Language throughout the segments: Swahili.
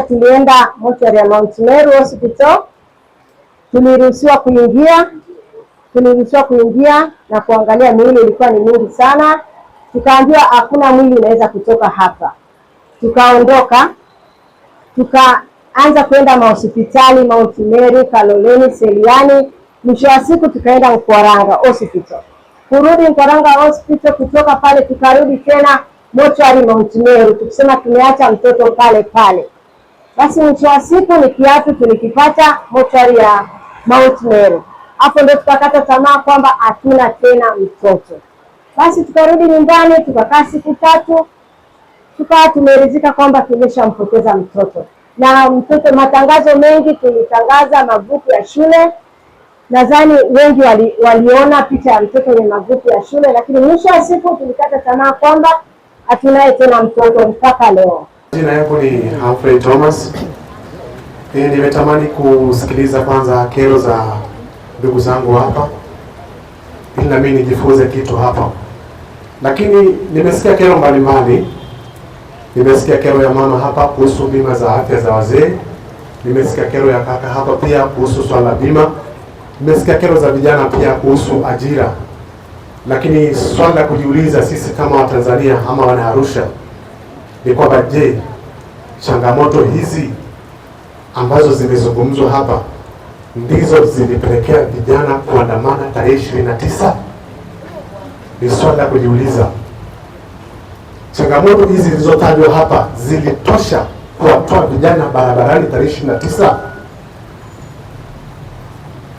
tulienda mochari ya Mount Meru Hospital, tuliruhusiwa kuingia na kuangalia miili ilikuwa ni mingi sana. Tukaambiwa hakuna mwili inaweza kutoka hapa. Tukaondoka, tukaanza kwenda mahospitali Mount Meru, Kaloleni, Seliani. Mwisho wa siku tukaenda Mkwaranga Hospital. Kurudi Mkwaranga Hospital, kutoka pale tukarudi tena mochari Mount Meru, tukisema tumeacha mtoto pale pale. Basi mwisho wa siku ni kiatu tulikipata mochari ya Mount Meru. Hapo ndio tukakata tamaa kwamba hatuna tena mtoto. Basi tukarudi nyumbani, tukakaa siku 3, tukawa tumeridhika kwamba tumeshampoteza mtoto. Na mtoto, matangazo mengi tulitangaza, magrupu ya shule. Nadhani wengi waliona picha ya mtoto kwenye magrupu ya shule, lakini mwisho wa siku tulikata tamaa kwamba hatunaye tena mtoto mpaka leo. Jina yangu ni Humphrey Thomas. Nimetamani kusikiliza kwanza kero za ndugu zangu hapa, ili na mimi nijifunze kitu hapa. Lakini nimesikia kero mbalimbali. Nimesikia kero ya mama hapa kuhusu bima za afya za wazee. Nimesikia kero ya kaka hapa pia kuhusu swala bima. Nimesikia kero za vijana pia kuhusu ajira. Lakini swala la kujiuliza sisi kama Watanzania ama wana Arusha ni kwamba, je, changamoto hizi ambazo zimezungumzwa hapa ndizo zilipelekea vijana kuandamana tarehe 29? Ni swala la kujiuliza. Changamoto hizi zilizotajwa hapa zilitosha kuwatoa vijana barabarani tarehe 29?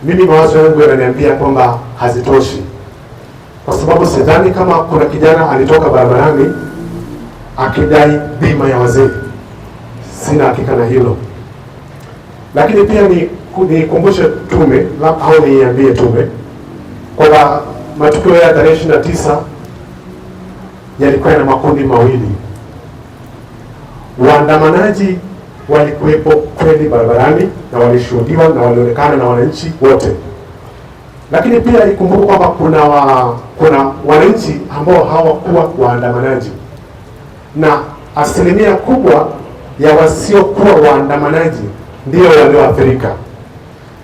Mimi mawazo yangu yananiambia kwamba hazitoshi, kwa sababu sidhani kama kuna kijana alitoka barabarani akidai bima ya wazee. Sina hakika na hilo. Lakini pia nikumbushe tume au niambie tume kwamba matukio ya tarehe 29 yalikuwa na makundi mawili. Waandamanaji walikuwepo kweli barabarani na walishuhudiwa na walionekana na wananchi wote. Lakini pia ikumbuke kwamba kuna wananchi ambao hawakuwa waandamanaji, na asilimia kubwa ya wasiokuwa waandamanaji ndio walioathirika.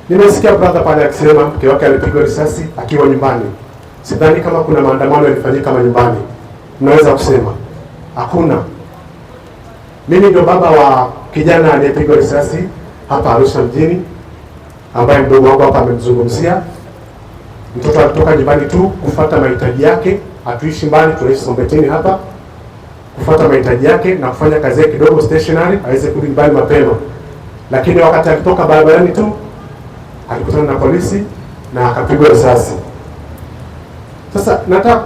Nimesikia brother pale akisema mke wake alipigwa risasi akiwa nyumbani. Sidhani kama kuna maandamano yalifanyika nyumbani. Mnaweza kusema hakuna. Mimi ndio baba wa kijana aliyepigwa risasi hapa Arusha mjini, ambaye mdogo wangu hapa amemzungumzia. Mtoto alitoka nyumbani tu kufuata mahitaji yake, hatuishi mbali, tunaishi Sombetini hapa, kufuata mahitaji yake na kufanya kazi yake kidogo stationary aweze kurudi nyumbani mapema. Lakini wakati alitoka barabarani tu alikutana na polisi na akapigwa risasi. Sasa nataka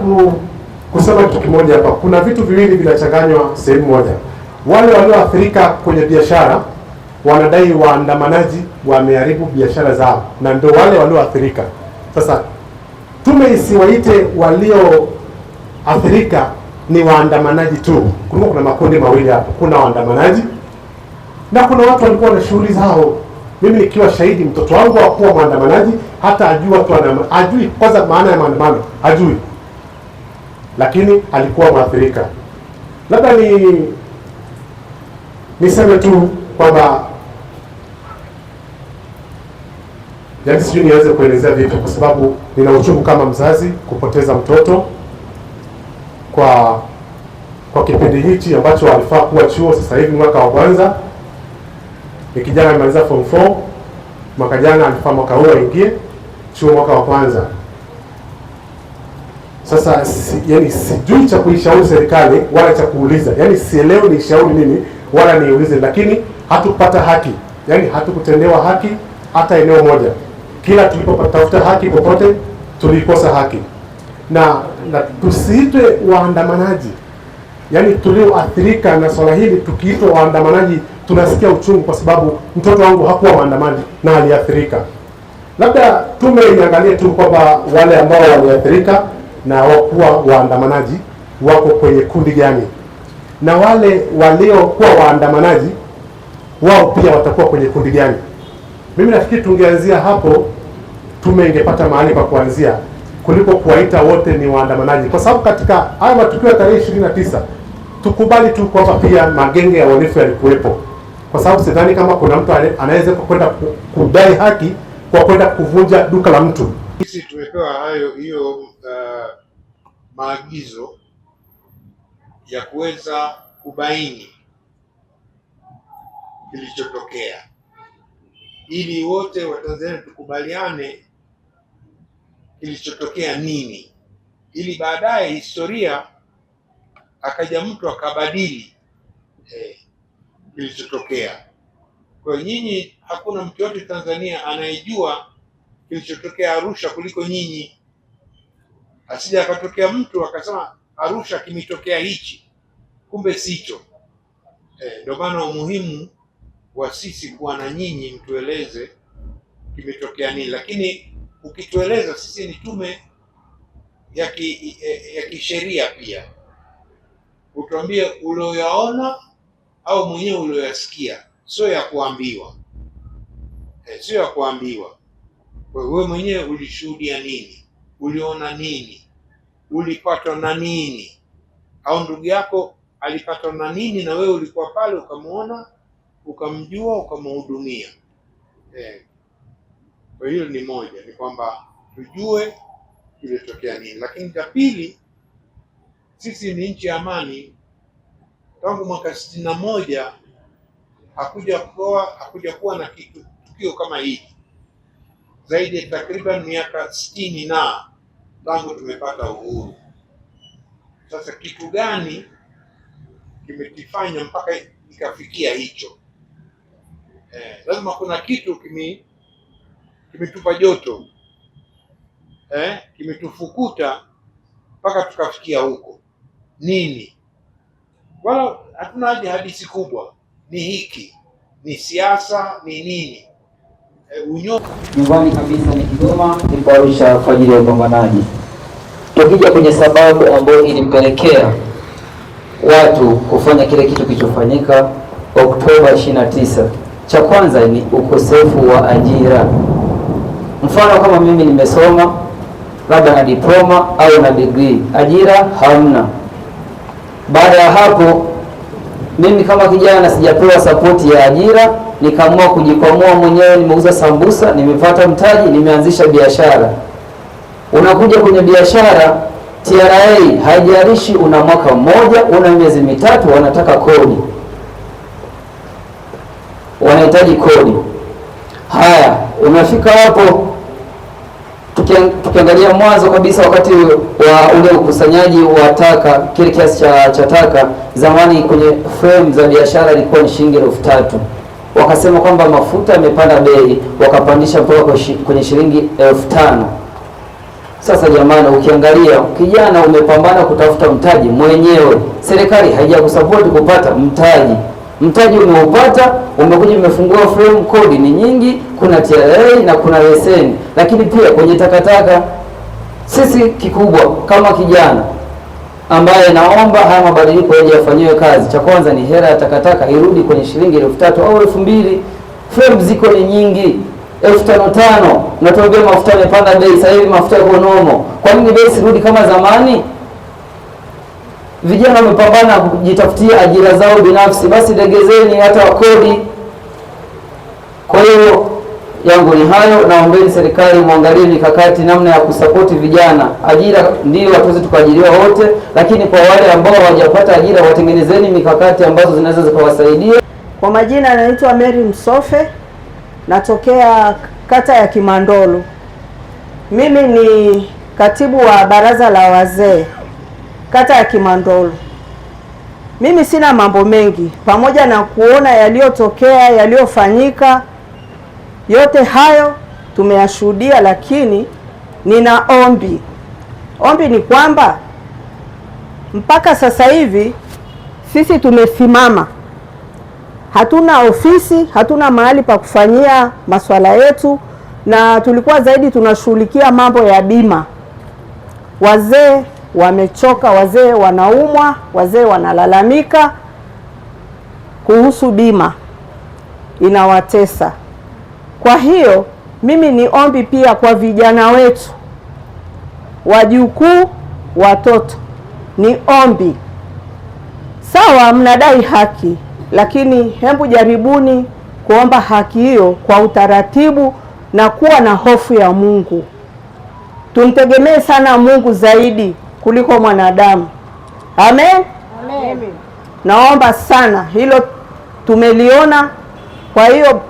kusema kitu kimoja hapa. Kuna vitu viwili vinachanganywa sehemu moja. Wale walioathirika kwenye biashara wanadai waandamanaji wameharibu biashara zao, na ndio wale walioathirika. Sasa tume isiwaite walioathirika ni waandamanaji tu. Kuna makundi mawili hapo. Kuna waandamanaji na kuna watu walikuwa na shughuli zao. Mimi nikiwa shahidi, mtoto wangu hakuwa maandamanaji, hata ajui kwanza maana ya maandamano, ajui. Lakini alikuwa mwathirika. Labda niseme tu kwamba, yaani sijui niweze kuelezea vipi, kwa sababu nina uchungu kama mzazi kupoteza mtoto kwa kipindi hichi ambacho alifaa kuwa chuo. Sasa hivi mwaka wa kwanza, ni kijana amemaliza form 4 mwaka jana, alifaa mwaka huu aingie chuo mwaka wa kwanza. Sasa yani sijui cha kuishauri serikali wala cha kuuliza, yani sielewi ni shauri nini wala niulize, lakini hatukupata haki, yani hatukutendewa haki hata eneo moja. Kila tulipotafuta haki popote tulikosa haki. Na tusiitwe waandamanaji. Yani tulioathirika na swala hili tukiitwa waandamanaji tunasikia uchungu, kwa sababu mtoto wangu hakuwa waandamanaji na aliathirika. Labda tume iangalie tu kwamba wale ambao waliathirika na hawakuwa waandamanaji wako kwenye kundi gani, na wale waliokuwa waandamanaji wao pia watakuwa kwenye kundi gani. Mimi nafikiri tungeanzia hapo, tume ingepata mahali pa kuanzia kuliko kuwaita wote ni waandamanaji, kwa sababu katika haya matukio ya tarehe 29 tukubali tu kwamba pia magenge ya uhalifu yalikuwepo. kwa sababu sidhani kama kuna mtu anaweza kwenda kudai haki kwa kwenda kuvunja duka la mtu. Sisi tumepewa hiyo maagizo ya kuweza kubaini kilichotokea, ili wote Watanzania tukubaliane kilichotokea nini, ili baadaye historia akaja mtu akabadili kilichotokea. Kwa nyinyi, hakuna mtu yote Tanzania anayejua kilichotokea Arusha kuliko nyinyi. Asija akatokea mtu akasema Arusha kimetokea hichi, kumbe sicho. Ndio maana umuhimu wa sisi kuwa na nyinyi, mtueleze kimetokea nini. Lakini ukitueleza, sisi ni tume ya kisheria pia, utuambie ulioyaona au mwenyewe ulioyasikia, sio ya kuambiwa. Sio ya kuambiwa. Wewe mwenyewe ulishuhudia nini? Uliona nini? Ulipatwa na nini? Au ndugu yako alipatwa na nini na wewe ulikuwa pale ukamuona, ukamjua, ukamhudumia? Kwa hiyo ni moja, ni kwamba tujue kilitokea nini. Lakini cha pili, sisi ni nchi ya amani. Tangu mwaka 61 hakuja kuwa na tukio kama hili. Zaidi ya takriban miaka 60 na tangu tumepata uhuru. Sasa kitu gani kimetifanya mpaka ikafikia hicho? Lazima kuna kitu kimetupa joto, kimetufukuta mpaka tukafikia huko. Nini? Wala hatuna haja hadithi kubwa, ni hiki, ni siasa, ni nini? Nyumbani kabisa ni Kigoma, nipo Arusha kwa ajili ya upambanaji. Tukija kwenye sababu ambayo ilimpelekea watu kufanya kile kitu kilichofanyika Oktoba 29, cha kwanza ni ukosefu wa ajira. Mfano, kama mimi nimesoma labda na diploma au na degree, ajira hamna. Baada ya hapo, mimi kama kijana sijapewa sapoti ya ajira, nikaamua kujikwamua mwenyewe. Nimeuza sambusa, nimepata mtaji, nimeanzisha biashara. Unakuja kwenye biashara, TRA haijalishi una mwaka mmoja, una miezi mitatu, wanataka kodi, wanahitaji kodi. Haya, unafika hapo. Tukiangalia mwanzo kabisa, wakati wa ule ukusanyaji wa taka, kile kiasi cha taka, zamani kwenye frame za biashara ilikuwa ni shilingi 3,000. Wakasema kwamba mafuta yamepanda bei, wakapandisha mpaka kwenye shilingi 5,000. Sasa jamani, ukiangalia kijana umepambana kutafuta mtaji mwenyewe, serikali haijakusupport kupata mtaji umeupata, umekuja umefungua frame, kodi ni nyingi, kuna TRA na kuna leseni. Lakini pia kwenye takataka, sisi kikubwa kama kijana ambaye naomba haya mabadiliko yaje yafanyiwe kazi, cha kwanza ni hela ya takataka irudi kwenye shilingi 3,000 au 2,000. Frame ziko ni nyingi, 5,500. Unatuambia mafuta yamepanda bei, sasa hivi mafuta yako nomo. Kwa nini bei sirudi kama zamani? Vijana wamepambana kujitafutia ajira zao binafsi, basi legezeni hata kodi. Kwa hiyo yangu ni hayo, naombeni serikali muangalie mikakati namna ya kusapoti vijana. Ajira ndio hatuwezi tukaajiriwa wote, lakini kwa wale ambao hawajapata ajira watengenezeni mikakati ambazo zinaweza zikawasaidia. Kwa majina anaitwa Mary Msofe, natokea kata ya Kimandolu. Mimi ni katibu wa baraza la wazee kata ya Kimandolu. Mimi sina mambo mengi, pamoja na kuona yaliyotokea, yaliyofanyika, yote hayo tumeyashuhudia, lakini nina ombi. Ombi ni kwamba mpaka sasa hivi sisi tumesimama, hatuna ofisi, hatuna mahali pa kufanyia masuala yetu, na tulikuwa zaidi tunashughulikia mambo ya bima. Wazee wamechoka, wazee wanaumwa, wazee wanalalamika kuhusu bima, inawatesa. Kwa hiyo mimi ni ombi pia kwa vijana wetu, wajukuu, watoto, ni ombi. Sawa, mnadai haki, lakini hebu jaribuni kuomba haki hiyo kwa utaratibu na kuwa na hofu ya Mungu. Tumtegemee sana Mungu zaidi kuliko mwanadamu. Amen? Amen. Naomba sana hilo tumeliona. Kwa hiyo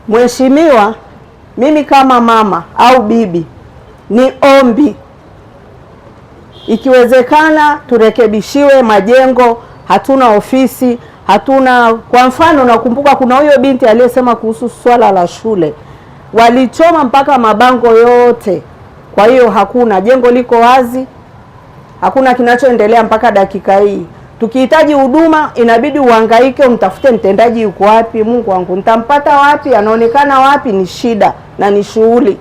mheshimiwa, mimi kama mama au bibi, ni ombi ikiwezekana turekebishiwe majengo. Hatuna ofisi, hatuna. Kwa mfano, nakumbuka kuna huyo binti aliyesema kuhusu swala la shule, walichoma mpaka mabango yote. Kwa hiyo hakuna jengo, liko wazi, hakuna kinachoendelea mpaka dakika hii. Tukihitaji huduma inabidi uhangaike, umtafute mtendaji yuko wapi. Mungu wangu, nitampata wapi? Anaonekana wapi? Ni shida na ni shughuli.